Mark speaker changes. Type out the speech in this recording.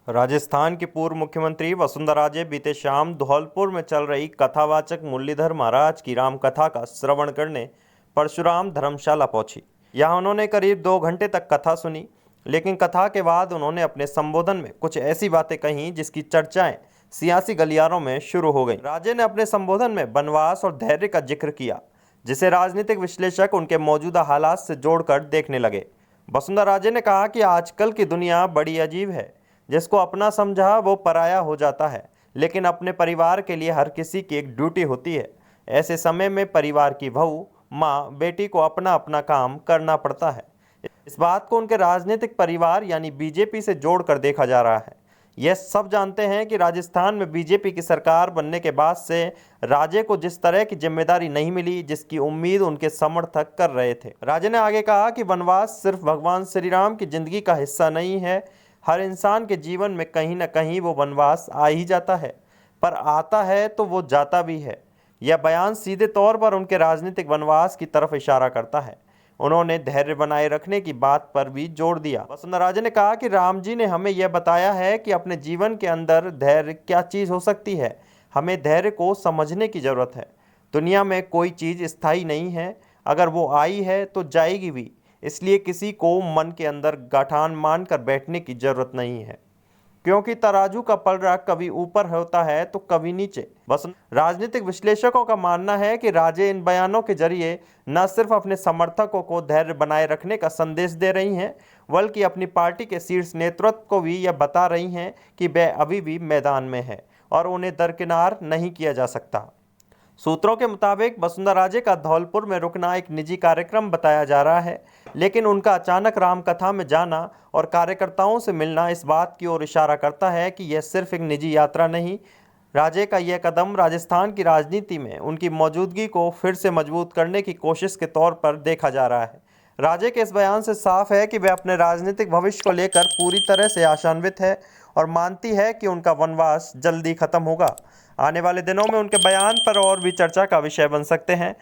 Speaker 1: राजस्थान की पूर्व मुख्यमंत्री वसुंधरा राजे बीते शाम धौलपुर में चल रही कथावाचक मुरलीधर महाराज की राम कथा का श्रवण करने परशुराम धर्मशाला पहुंची। यहां उन्होंने करीब 2 घंटे तक कथा सुनी, लेकिन कथा के बाद उन्होंने अपने संबोधन में कुछ ऐसी बातें कहीं जिसकी चर्चाएं सियासी गलियारों में शुरू हो गई। राजे ने अपने संबोधन में वनवास और धैर्य का जिक्र किया, जिसे राजनीतिक विश्लेषक उनके मौजूदा हालात से जोड़कर देखने लगे। वसुंधरा राजे ने कहा कि आजकल की दुनिया बड़ी अजीब है। जिसको अपना समझा वो पराया हो जाता है, लेकिन अपने परिवार के लिए हर किसी की एक ड्यूटी होती है। ऐसे समय में परिवार की बहू, माँ, बेटी को अपना अपना काम करना पड़ता है। इस बात को उनके राजनीतिक परिवार यानी बीजेपी से जोड़कर देखा जा रहा है। यह सब जानते हैं कि राजस्थान में बीजेपी की सरकार बनने के बाद से राजे को जिस तरह की जिम्मेदारी नहीं मिली, जिसकी उम्मीद उनके समर्थक कर रहे थे। राजे ने आगे कहा कि वनवास सिर्फ भगवान श्री राम की जिंदगी का हिस्सा नहीं है। हर इंसान के जीवन में कहीं न कहीं वो वनवास आ ही जाता है, पर आता है तो वो जाता भी है। यह बयान सीधे तौर पर उनके राजनीतिक वनवास की तरफ इशारा करता है। उन्होंने धैर्य बनाए रखने की बात पर भी जोर दिया। वसुंधरा राजे ने कहा कि राम जी ने हमें यह बताया है कि अपने जीवन के अंदर धैर्य क्या चीज़ हो सकती है। हमें धैर्य को समझने की ज़रूरत है। दुनिया में कोई चीज़ स्थायी नहीं है, अगर वो आई है तो जाएगी भी। इसलिए किसी को मन के अंदर गाठान मानकर बैठने की जरूरत नहीं है, क्योंकि तराजू का पलड़ा कभी ऊपर होता है तो कभी नीचे। बस राजनीतिक विश्लेषकों का मानना है कि राजे इन बयानों के जरिए न सिर्फ अपने समर्थकों को धैर्य बनाए रखने का संदेश दे रही हैं, बल्कि अपनी पार्टी के शीर्ष नेतृत्व को भी यह बता रही हैं कि वह अभी भी मैदान में है और उन्हें दरकिनार नहीं किया जा सकता। सूत्रों के मुताबिक वसुंधरा राजे का धौलपुर में रुकना एक निजी कार्यक्रम बताया जा रहा है, लेकिन उनका अचानक रामकथा में जाना और कार्यकर्ताओं से मिलना इस बात की ओर इशारा करता है कि यह सिर्फ एक निजी यात्रा नहीं। राजे का यह कदम राजस्थान की राजनीति में उनकी मौजूदगी को फिर से मजबूत करने की कोशिश के तौर पर देखा जा रहा है। राजे के इस बयान से साफ है कि वे अपने राजनीतिक भविष्य को लेकर पूरी तरह से आशान्वित है और मानती है कि उनका वनवास जल्दी खत्म होगा। आने वाले दिनों में उनके बयान पर और भी चर्चा का विषय बन सकते हैं।